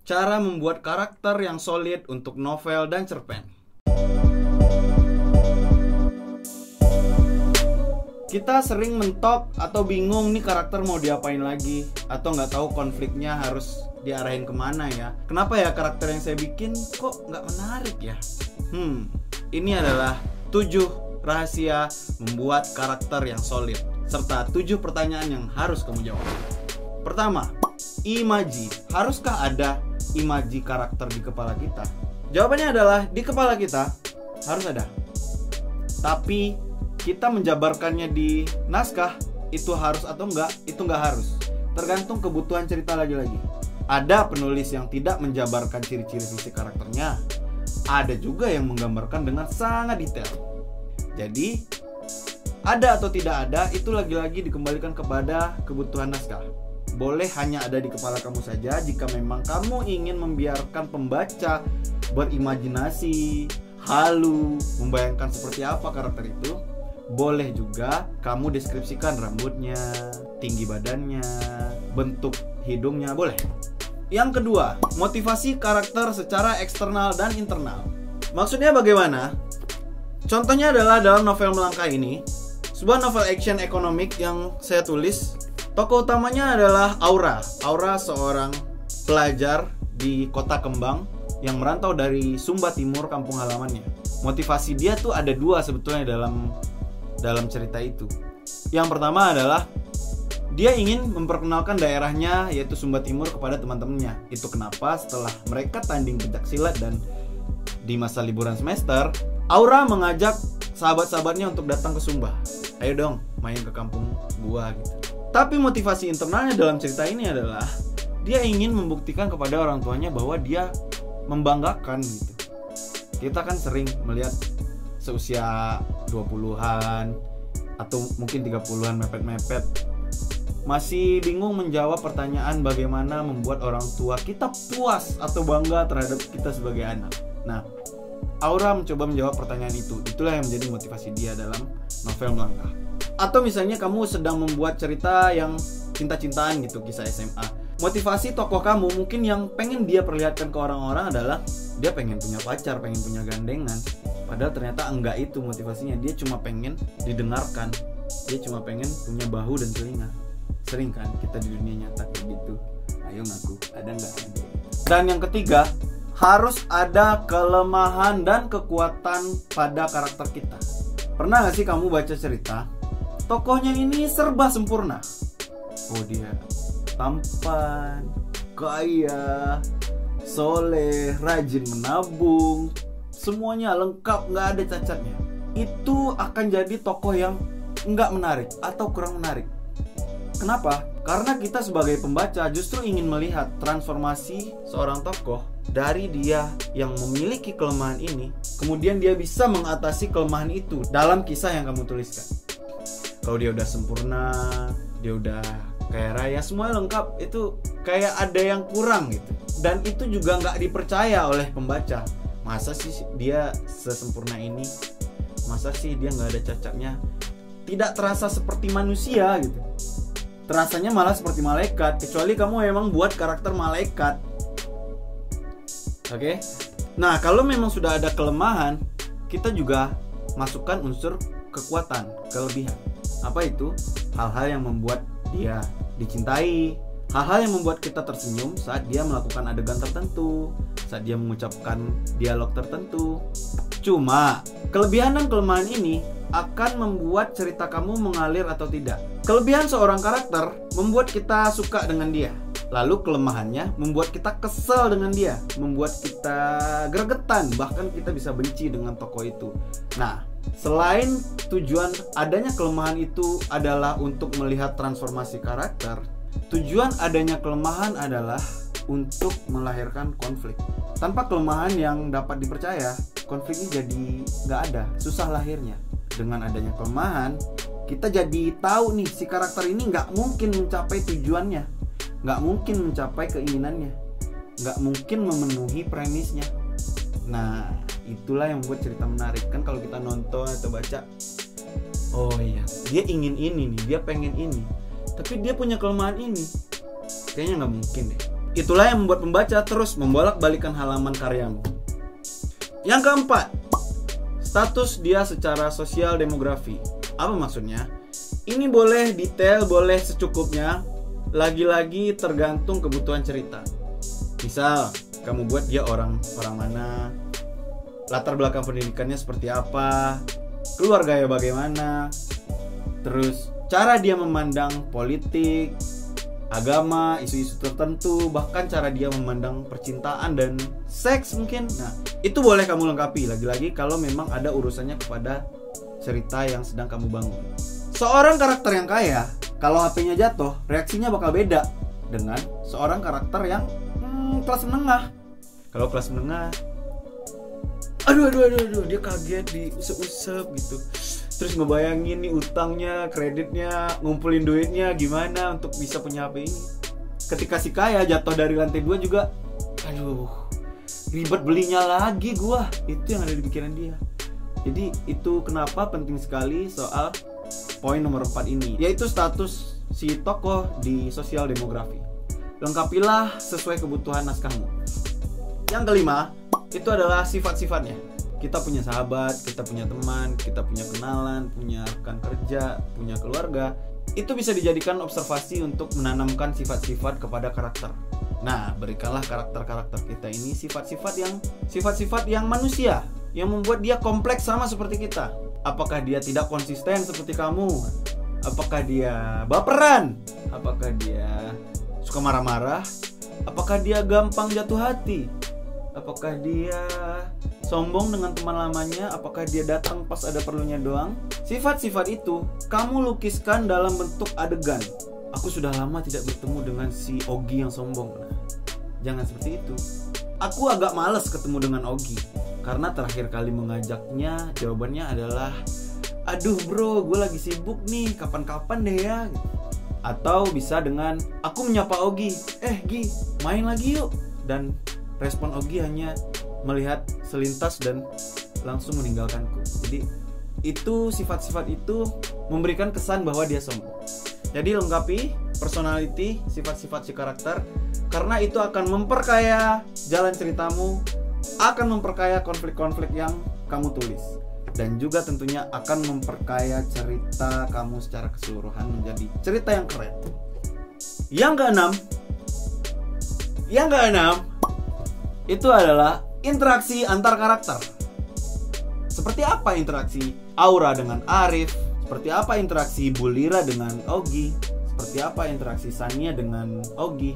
cara membuat karakter yang solid untuk novel dan cerpen. Kita sering mentok atau bingung nih karakter mau diapain lagi, atau nggak tahu konfliknya harus diarahin kemana ya. Kenapa ya karakter yang saya bikin kok nggak menarik ya? Ini adalah 7 rahasia membuat karakter yang solid, serta 7 pertanyaan yang harus kamu jawab. Pertama, imaji. Haruskah ada imaji karakter di kepala kita? Jawabannya adalah di kepala kita harus ada. Tapi kita menjabarkannya di naskah itu harus atau enggak, itu enggak harus. Tergantung kebutuhan cerita lagi-lagi. Ada penulis yang tidak menjabarkan ciri-ciri fisik karakternya. Ada juga yang menggambarkan dengan sangat detail. Jadi, ada atau tidak ada itu lagi-lagi dikembalikan kepada kebutuhan naskah. Boleh hanya ada di kepala kamu saja jika memang kamu ingin membiarkan pembaca berimajinasi, halu, membayangkan seperti apa karakter itu. Boleh juga kamu deskripsikan rambutnya, tinggi badannya, bentuk hidungnya, boleh. Yang kedua, motivasi karakter secara eksternal dan internal. Maksudnya bagaimana? Contohnya adalah dalam novel Melangkah ini, sebuah novel action ekonomik yang saya tulis. Tokoh utamanya adalah Aura. Aura seorang pelajar di Kota Kembang yang merantau dari Sumba Timur, kampung halamannya. Motivasi dia tuh ada 2 sebetulnya dalam cerita itu. Yang pertama adalah dia ingin memperkenalkan daerahnya yaitu Sumba Timur kepada teman-temannya. Itu kenapa setelah mereka tanding pencaksilat dan di masa liburan semester, Aura mengajak sahabat-sahabatnya untuk datang ke Sumba. Ayo dong main ke kampung gua gitu. Tapi motivasi internalnya dalam cerita ini adalah dia ingin membuktikan kepada orang tuanya bahwa dia membanggakan gitu. Kita kan sering melihat seusia 20-an atau mungkin 30-an mepet-mepet masih bingung menjawab pertanyaan bagaimana membuat orang tua kita puas atau bangga terhadap kita sebagai anak. Nah, Aura mencoba menjawab pertanyaan itu. Itulah yang menjadi motivasi dia dalam novel Melangkah. Atau misalnya kamu sedang membuat cerita yang cinta-cintaan gitu, kisah SMA. Motivasi tokoh kamu mungkin yang pengen dia perlihatkan ke orang-orang adalah dia pengen punya pacar, pengen punya gandengan. Padahal ternyata enggak itu motivasinya. Dia cuma pengen didengarkan. Dia cuma pengen punya bahu dan telinga. Sering kan kita di dunia nyata kayak gitu. Ayo ngaku, ada enggak? Dan yang ketiga, harus ada kelemahan dan kekuatan pada karakter kita. Pernah gak sih kamu baca cerita tokohnya ini serba sempurna? Oh, dia tampan, kaya, soleh, rajin menabung, semuanya lengkap, nggak ada cacatnya. Itu akan jadi tokoh yang nggak menarik atau kurang menarik. Kenapa? Karena kita sebagai pembaca justru ingin melihat transformasi seorang tokoh dari dia yang memiliki kelemahan ini, kemudian dia bisa mengatasi kelemahan itu dalam kisah yang kamu tuliskan. Kalau dia udah sempurna, dia udah kaya raya, semuanya lengkap, itu kayak ada yang kurang gitu. Dan itu juga nggak dipercaya oleh pembaca. Masa sih dia sesempurna ini? Masa sih dia nggak ada cacatnya? Tidak terasa seperti manusia gitu. Terasanya malah seperti malaikat. Kecuali kamu memang buat karakter malaikat. Oke? Nah, kalau memang sudah ada kelemahan, kita juga masukkan unsur kekuatan, kelebihan. Apa itu? Hal-hal yang membuat dia dicintai, hal-hal yang membuat kita tersenyum saat dia melakukan adegan tertentu, saat dia mengucapkan dialog tertentu. Cuma, kelebihan dan kelemahan ini akan membuat cerita kamu mengalir atau tidak. Kelebihan seorang karakter membuat kita suka dengan dia. Lalu kelemahannya membuat kita kesel dengan dia, membuat kita gregetan, bahkan kita bisa benci dengan tokoh itu. Nah, selain tujuan adanya kelemahan itu adalah untuk melihat transformasi karakter, tujuan adanya kelemahan adalah untuk melahirkan konflik. Tanpa kelemahan yang dapat dipercaya, konfliknya jadi nggak ada, susah lahirnya. Dengan adanya kelemahan, kita jadi tahu nih si karakter ini nggak mungkin mencapai tujuannya, nggak mungkin mencapai keinginannya, nggak mungkin memenuhi premisnya. Nah, itulah yang membuat cerita menarik. Kan kalau kita nonton atau baca, oh iya, dia ingin ini nih, dia pengen ini, tapi dia punya kelemahan ini, kayaknya nggak mungkin deh. Itulah yang membuat pembaca terus membolak-balikan halaman karyamu. Yang keempat, status dia secara sosial demografi. Apa maksudnya? Ini boleh detail, boleh secukupnya. Lagi-lagi tergantung kebutuhan cerita. Misal, kamu buat dia orang mana, latar belakang pendidikannya seperti apa, keluarganya bagaimana, terus cara dia memandang politik, agama, isu-isu tertentu, bahkan cara dia memandang percintaan dan seks mungkin. Nah, itu boleh kamu lengkapi. Lagi-lagi kalau memang ada urusannya kepada cerita yang sedang kamu bangun. Seorang karakter yang kaya, kalau HP-nya jatuh, reaksinya bakal beda dengan seorang karakter yang kelas menengah. Kalau kelas menengah, aduh, dia kaget diusap-usap gitu. Terus ngebayangin nih utangnya, kreditnya, ngumpulin duitnya gimana untuk bisa punya HP ini. Ketika si kaya jatuh dari lantai 2 juga, aduh, ribet belinya lagi gua. Itu yang ada di pikiran dia. Jadi itu kenapa penting sekali soal poin nomor 4 ini, yaitu status si tokoh di sosial demografi. Lengkapilah sesuai kebutuhan naskahmu. Yang kelima, itu adalah sifat-sifatnya. Kita punya sahabat, kita punya teman, kita punya kenalan, punya rekan kerja, punya keluarga. Itu bisa dijadikan observasi untuk menanamkan sifat-sifat kepada karakter. Nah, berikanlah karakter-karakter kita ini sifat-sifat yang manusia, yang membuat dia kompleks sama seperti kita. Apakah dia tidak konsisten seperti kamu? Apakah dia baperan? Apakah dia suka marah-marah? Apakah dia gampang jatuh hati? Apakah dia sombong dengan teman lamanya? Apakah dia datang pas ada perlunya doang? Sifat-sifat itu kamu lukiskan dalam bentuk adegan. Aku sudah lama tidak bertemu dengan si Ogi yang sombong. Nah, jangan seperti itu. Aku agak males ketemu dengan Ogi karena terakhir kali mengajaknya jawabannya adalah, aduh bro, gue lagi sibuk nih, kapan-kapan deh ya. Atau bisa dengan, aku menyapa Ogi, Gi, main lagi yuk. Dan respon Ogi hanya melihat selintas dan langsung meninggalkanku. Jadi itu sifat-sifat itu memberikan kesan bahwa dia sombong. Jadi lengkapi personality, sifat-sifat si karakter, karena itu akan memperkaya jalan ceritamu, akan memperkaya konflik-konflik yang kamu tulis, dan juga tentunya akan memperkaya cerita kamu secara keseluruhan menjadi cerita yang keren. Yang keenam itu adalah interaksi antar karakter. Seperti apa interaksi Aura dengan Arif? Seperti apa interaksi Bulira dengan Ogi? Seperti apa interaksi Sania dengan Ogi?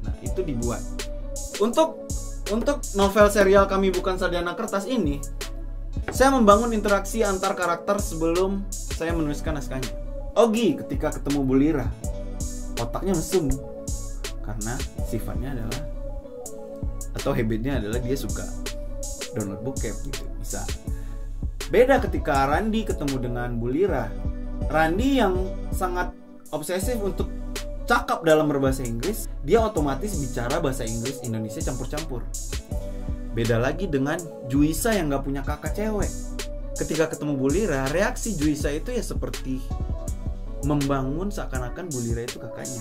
Nah, itu dibuat. Untuk novel serial Kami Bukan Sarjana Kertas ini, saya membangun interaksi antar karakter sebelum saya menuliskan naskahnya. Ogi ketika ketemu Bulira, otaknya mesum karena sifatnya adalah, atau habitnya adalah dia suka download bokep gitu, bisa. Beda ketika Randi ketemu dengan Bulira. Randi yang sangat obsesif untuk cakap dalam berbahasa Inggris, dia otomatis bicara bahasa Inggris Indonesia campur-campur. Beda lagi dengan Juisa yang gak punya kakak cewek. Ketika ketemu Bulira, reaksi Juisa itu ya seperti membangun seakan-akan Bulira itu kakaknya.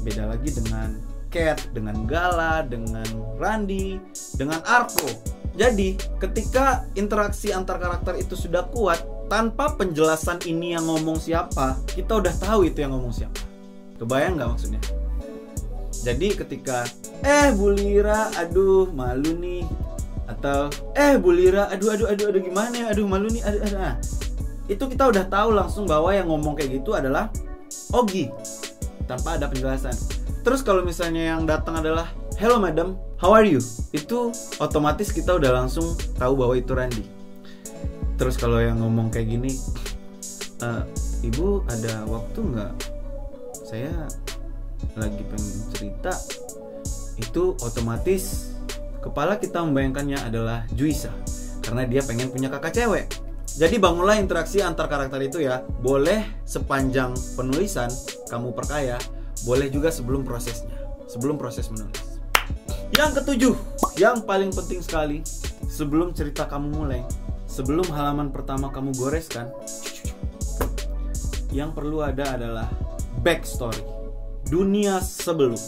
Beda lagi dengan Cat, dengan Gala, dengan Randi, dengan Arko. Jadi ketika interaksi antar karakter itu sudah kuat, tanpa penjelasan ini yang ngomong siapa, kita udah tahu itu yang ngomong siapa. Kebayang gak maksudnya? Jadi ketika Bulira, aduh malu nih, atau Bulira, aduh gimana ya, aduh malu nih, aduh. Nah, itu kita udah tahu langsung bahwa yang ngomong kayak gitu adalah Ogi tanpa ada penjelasan. Terus kalau misalnya yang datang adalah, hello madam, how are you? Itu otomatis kita udah langsung tahu bahwa itu Randi. Terus kalau yang ngomong kayak gini, ibu ada waktu nggak? Saya lagi pengen cerita. Itu otomatis kepala kita membayangkannya adalah Juisa, karena dia pengen punya kakak cewek. Jadi bangunlah interaksi antar karakter itu ya. Boleh sepanjang penulisan kamu perkaya, boleh juga sebelum proses menulis. Yang ketujuh, yang paling penting sekali, sebelum cerita kamu mulai, sebelum halaman pertama kamu goreskan, yang perlu ada adalah backstory, dunia sebelum.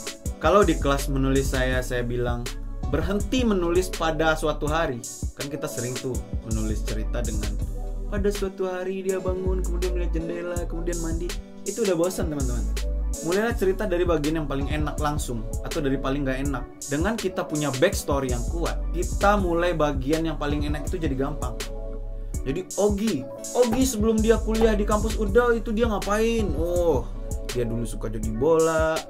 Kalau di kelas menulis saya bilang berhenti menulis pada suatu hari. Kan kita sering tuh menulis cerita dengan pada suatu hari dia bangun, kemudian melihat jendela, kemudian mandi. Itu udah bosan teman-teman. Mulailah cerita dari bagian yang paling enak langsung, atau dari paling gak enak. Dengan kita punya backstory yang kuat, kita mulai bagian yang paling enak itu jadi gampang. Jadi Ogi sebelum dia kuliah di kampus UDA itu dia ngapain? Oh, dia dulu suka jadi bola,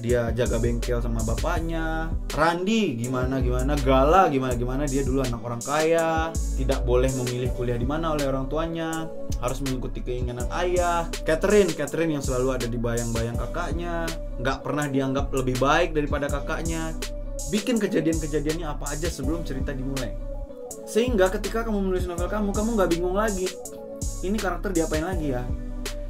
dia jaga bengkel sama bapaknya. Randi gimana, Gala gimana, dia dulu anak orang kaya, tidak boleh memilih kuliah di mana oleh orang tuanya, harus mengikuti keinginan ayah. Catherine yang selalu ada di bayang-bayang kakaknya, nggak pernah dianggap lebih baik daripada kakaknya. Bikin kejadian-kejadiannya apa aja sebelum cerita dimulai. Sehingga ketika kamu menulis novel kamu nggak bingung lagi, ini karakter diapain lagi ya.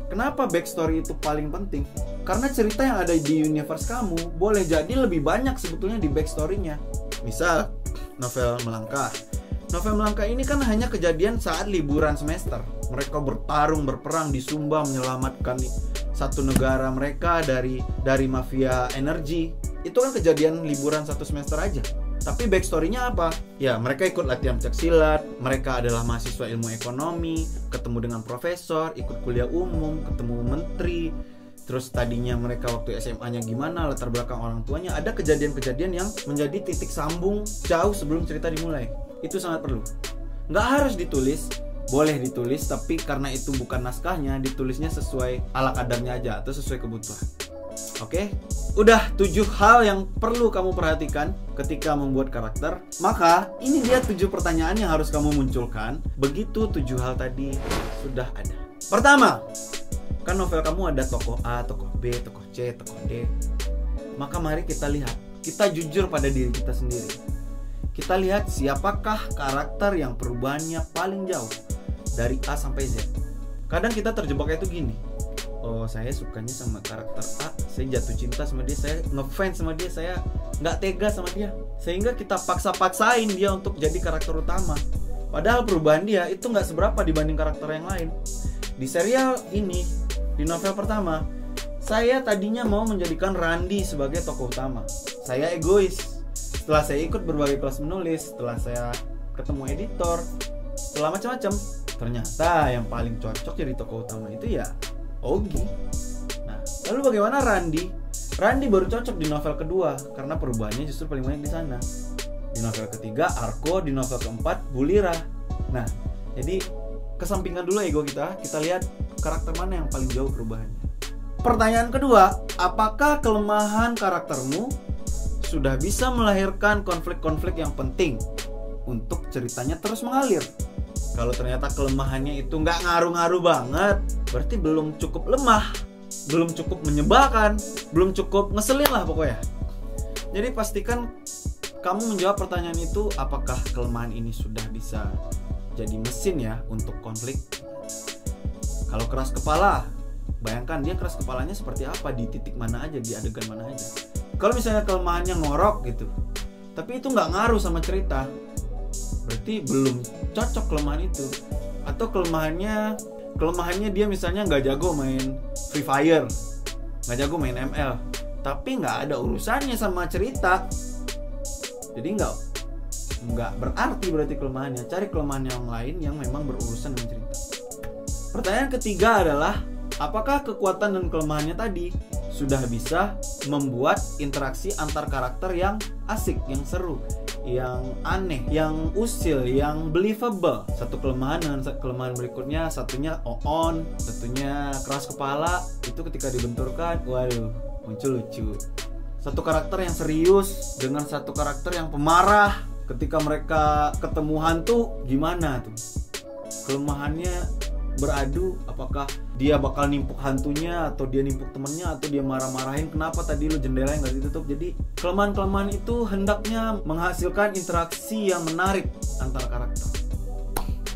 Kenapa backstory itu paling penting? Karena cerita yang ada di universe kamu boleh jadi lebih banyak sebetulnya di backstory-nya. Misal, novel Melangkah ini kan hanya kejadian saat liburan semester. Mereka berperang di Sumba menyelamatkan satu negara mereka dari mafia energi. Itu kan kejadian liburan satu semester aja. Tapi backstory-nya apa? Ya, mereka ikut latihan pencaksilat, mereka adalah mahasiswa ilmu ekonomi, ketemu dengan profesor, ikut kuliah umum, ketemu menteri. Terus tadinya mereka waktu SMA-nya gimana, latar belakang orang tuanya. Ada kejadian-kejadian yang menjadi titik sambung jauh sebelum cerita dimulai. Itu sangat perlu. Nggak harus ditulis, boleh ditulis, tapi karena itu bukan naskahnya, ditulisnya sesuai ala kadarnya aja atau sesuai kebutuhan. Oke? Udah 7 hal yang perlu kamu perhatikan ketika membuat karakter. Maka ini dia 7 pertanyaan yang harus kamu munculkan begitu 7 hal tadi sudah ada. Pertama, kan novel kamu ada tokoh A, tokoh B, tokoh C, tokoh D. Maka mari kita lihat, kita jujur pada diri kita sendiri. Kita lihat siapakah karakter yang perubahannya paling jauh dari A sampai Z. Kadang kita terjebaknya itu gini, oh saya sukanya sama karakter A, saya jatuh cinta sama dia, saya ngefans sama dia, saya nggak tega sama dia, sehingga kita paksain dia untuk jadi karakter utama. Padahal perubahan dia itu nggak seberapa dibanding karakter yang lain. Di serial ini, di novel pertama, saya tadinya mau menjadikan Randi sebagai tokoh utama. Saya egois. Setelah saya ikut berbagai kelas menulis, setelah saya ketemu editor, setelah macam-macam, ternyata yang paling cocok jadi tokoh utama itu ya Ogi. Nah, lalu bagaimana Randi? Randi baru cocok di novel kedua karena perubahannya justru paling banyak di sana. Di novel ketiga Arko, di novel keempat Bulira. Nah, jadi kesampingkan dulu ego kita lihat karakter mana yang paling jauh perubahannya. Pertanyaan kedua, apakah kelemahan karaktermu sudah bisa melahirkan konflik-konflik yang penting untuk ceritanya terus mengalir? Kalau ternyata kelemahannya itu nggak ngaruh-ngaruh banget, berarti belum cukup lemah, belum cukup menyebalkan, belum cukup ngeselin lah pokoknya. Jadi pastikan kamu menjawab pertanyaan itu, apakah kelemahan ini sudah bisa jadi mesin ya untuk konflik. Kalau keras kepala, bayangkan dia keras kepalanya seperti apa, di titik mana aja, di adegan mana aja. Kalau misalnya kelemahannya ngorok gitu, tapi itu nggak ngaruh sama cerita, berarti belum cocok kelemahan itu. Atau kelemahannya dia misalnya nggak jago main Free Fire, nggak jago main ML, tapi nggak ada urusannya sama cerita, jadi nggak berarti berarti kelemahannya. Cari kelemahan yang lain yang memang berurusan dengan cerita. Pertanyaan ketiga adalah, apakah kekuatan dan kelemahannya tadi sudah bisa membuat interaksi antar karakter yang asik, yang seru, yang aneh, yang usil, yang believable. Satu kelemahan dengan kelemahan berikutnya, satunya on, satunya keras kepala, itu ketika dibenturkan, waduh, muncul lucu. Satu karakter yang serius dengan satu karakter yang pemarah, ketika mereka ketemu hantu, gimana tuh? Kelemahannya beradu, apakah dia bakal nimpuk hantunya, atau dia nimpuk temennya, atau dia marah-marahin kenapa tadi lu jendela yang gak ditutup. Jadi kelemahan-kelemahan itu hendaknya menghasilkan interaksi yang menarik antar karakter.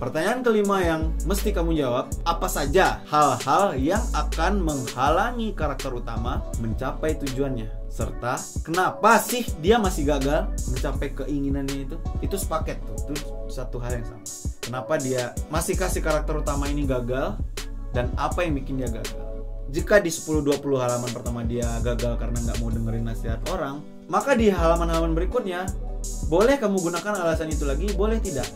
Pertanyaan kelima yang mesti kamu jawab, apa saja hal-hal yang akan menghalangi karakter utama mencapai tujuannya, serta kenapa sih dia masih gagal mencapai keinginannya itu. Itu sepaket tuh, itu satu hal yang sama. Kenapa dia masih kasih karakter utama ini gagal, dan apa yang bikin dia gagal. Jika di 10-20 halaman pertama dia gagal karena nggak mau dengerin nasihat orang, maka di halaman-halaman berikutnya boleh kamu gunakan alasan itu lagi, boleh tidak.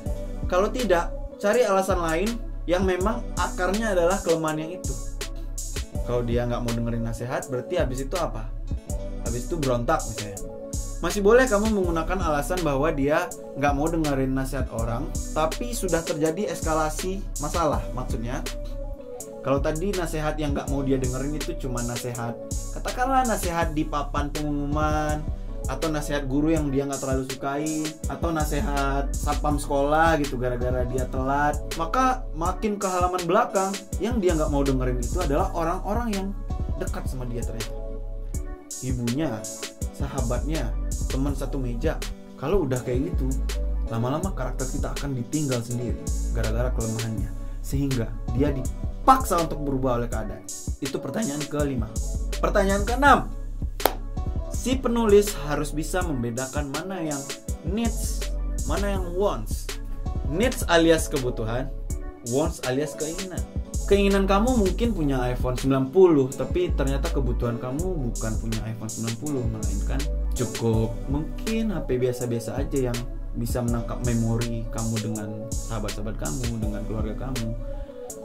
Kalau tidak, cari alasan lain yang memang akarnya adalah kelemahan yang itu. Kalau dia nggak mau dengerin nasihat, berarti habis itu apa? Habis itu berontak misalnya. Masih boleh kamu menggunakan alasan bahwa dia nggak mau dengerin nasihat orang, tapi sudah terjadi eskalasi masalah. Maksudnya, kalau tadi nasihat yang nggak mau dia dengerin itu cuma nasihat, katakanlah nasihat di papan pengumuman, atau nasihat guru yang dia nggak terlalu sukai, atau nasihat satpam sekolah gitu gara-gara dia telat, maka makin ke halaman belakang yang dia nggak mau dengerin itu adalah orang-orang yang dekat sama dia ternyata. Ibunya, sahabatnya, teman satu meja. Kalau udah kayak gitu, lama-lama karakter kita akan ditinggal sendiri gara-gara kelemahannya, sehingga dia dipaksa untuk berubah oleh keadaan. Itu pertanyaan ke-5. Pertanyaan ke-6, si penulis harus bisa membedakan mana yang needs, mana yang wants. Needs alias kebutuhan, wants alias keinginan. Keinginan kamu mungkin punya iPhone 90, tapi ternyata kebutuhan kamu bukan punya iPhone 90, melainkan cukup mungkin HP biasa-biasa aja yang bisa menangkap memori kamu dengan sahabat-sahabat kamu, dengan keluarga kamu,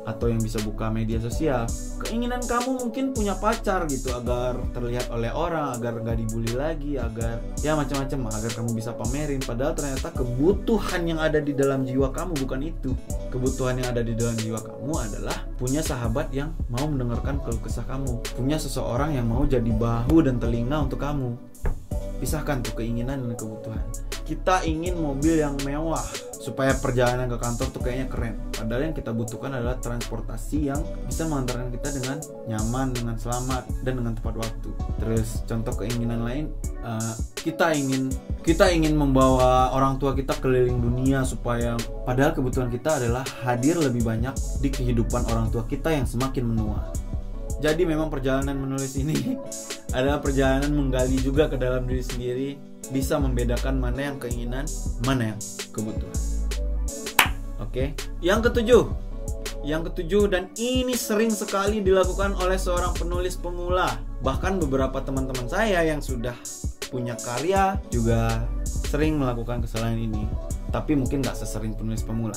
atau yang bisa buka media sosial. Keinginan kamu mungkin punya pacar gitu, agar terlihat oleh orang, agar gak dibully lagi, agar ya macam-macam, agar kamu bisa pamerin. Padahal ternyata kebutuhan yang ada di dalam jiwa kamu bukan itu. Kebutuhan yang ada di dalam jiwa kamu adalah punya sahabat yang mau mendengarkan keluh kesah kamu, punya seseorang yang mau jadi bahu dan telinga untuk kamu. Pisahkan tuh keinginan dan kebutuhan. Kita ingin mobil yang mewah supaya perjalanan ke kantor tuh kayaknya keren. Padahal yang kita butuhkan adalah transportasi yang bisa mengantarkan kita dengan nyaman, dengan selamat, dan dengan tepat waktu. Terus contoh keinginan lain, kita ingin membawa orang tua kita keliling dunia, supaya padahal kebutuhan kita adalah hadir lebih banyak di kehidupan orang tua kita yang semakin menua. Jadi memang perjalanan menulis ini adalah perjalanan menggali juga ke dalam diri sendiri, bisa membedakan mana yang keinginan, mana yang kebutuhan. Oke. Yang ketujuh, dan ini sering sekali dilakukan oleh seorang penulis pemula. Bahkan beberapa teman-teman saya yang sudah punya karya juga sering melakukan kesalahan ini, tapi mungkin gak sesering penulis pemula.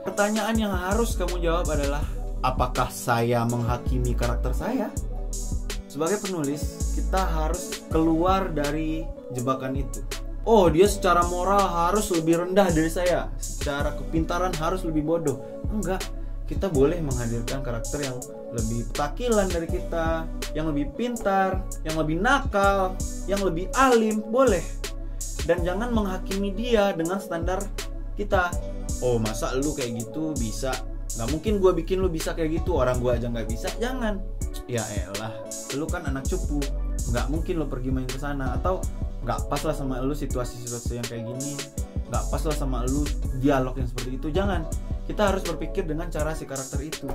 Pertanyaan yang harus kamu jawab adalah, apakah saya menghakimi karakter saya? Sebagai penulis, kita harus keluar dari jebakan itu. Oh, dia secara moral harus lebih rendah dari saya, secara kepintaran harus lebih bodoh. Enggak, kita boleh menghadirkan karakter yang lebih petakilan dari kita, yang lebih pintar, yang lebih nakal, yang lebih alim, boleh. Dan jangan menghakimi dia dengan standar kita. Oh, masa lu kayak gitu bisa? Gak mungkin gue bikin lu bisa kayak gitu, orang gue aja gak bisa. Jangan. Ya elah, lu kan anak cupu, gak mungkin lu pergi main ke sana. Atau gak pas lah sama lu situasi-situasi yang kayak gini, gak pas lah sama lu dialog yang seperti itu. Jangan. Kita harus berpikir dengan cara si karakter itu,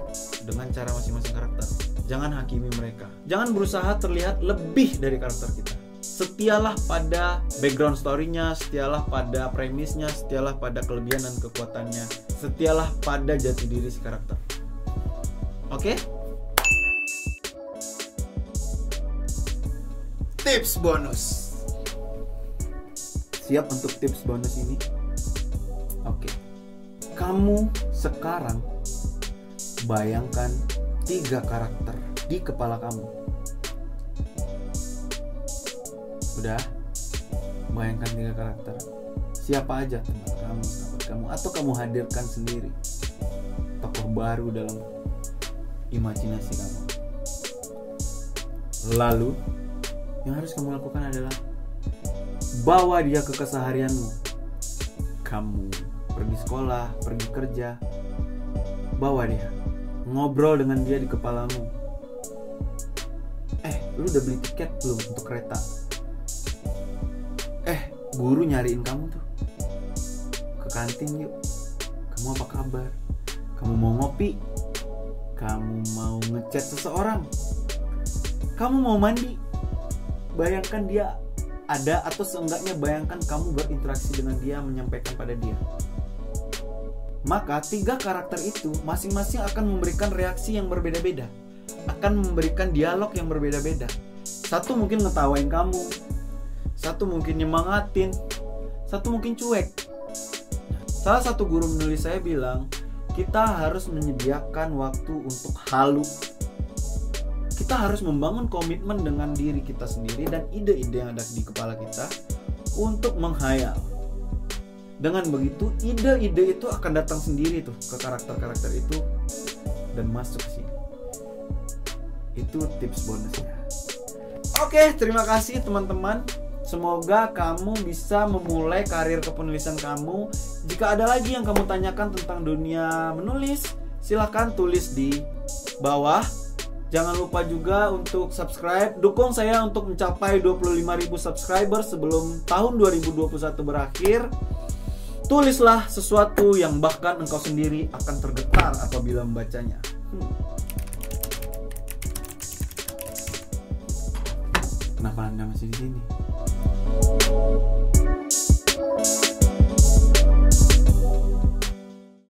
dengan cara masing-masing karakter. Jangan hakimi mereka. Jangan berusaha terlihat lebih dari karakter kita. Setialah pada background story-nya, setialah pada premisnya, setialah pada kelebihan dan kekuatannya, setialah pada jati diri si karakter. Oke? Tips bonus. Siap untuk tips bonus ini? Oke. Kamu sekarang bayangkan 3 karakter di kepala kamu. Udah? Bayangkan 3 karakter. Siapa aja teman kamu, sahabat kamu, atau kamu hadirkan sendiri tokoh baru dalam imajinasi kamu. Lalu yang harus kamu lakukan adalah bawa dia ke keseharianmu. Kamu pergi sekolah, pergi kerja, bawa dia, ngobrol dengan dia di kepalamu. Lu udah beli tiket belum untuk kereta? Guru nyariin kamu tuh ke kantin, yuk. Kamu apa kabar? Kamu mau ngopi? Kamu mau ngechat seseorang? Kamu mau mandi? Bayangkan dia ada, atau seenggaknya bayangkan kamu berinteraksi dengan dia, menyampaikan pada dia. Maka 3 karakter itu masing-masing akan memberikan reaksi yang berbeda-beda. akan memberikan dialog yang berbeda-beda. Satu mungkin ngetawain kamu, satu mungkin nyemangatin, satu mungkin cuek. Salah satu guru menulis saya bilang, kita harus menyediakan waktu untuk halu. Kita harus membangun komitmen dengan diri kita sendiri dan ide-ide yang ada di kepala kita untuk menghayal. Dengan begitu, ide-ide itu akan datang sendiri tuh ke karakter-karakter itu dan masuk ke sini. Itu tips bonusnya. Oke, terima kasih teman-teman. Semoga kamu bisa memulai karir kepenulisan kamu. Jika ada lagi yang kamu tanyakan tentang dunia menulis, silahkan tulis di bawah. Jangan lupa juga untuk subscribe. Dukung saya untuk mencapai 25.000 subscriber sebelum tahun 2021 berakhir. Tulislah sesuatu yang bahkan engkau sendiri akan tergetar apabila membacanya. Kenapa Anda masih di sini?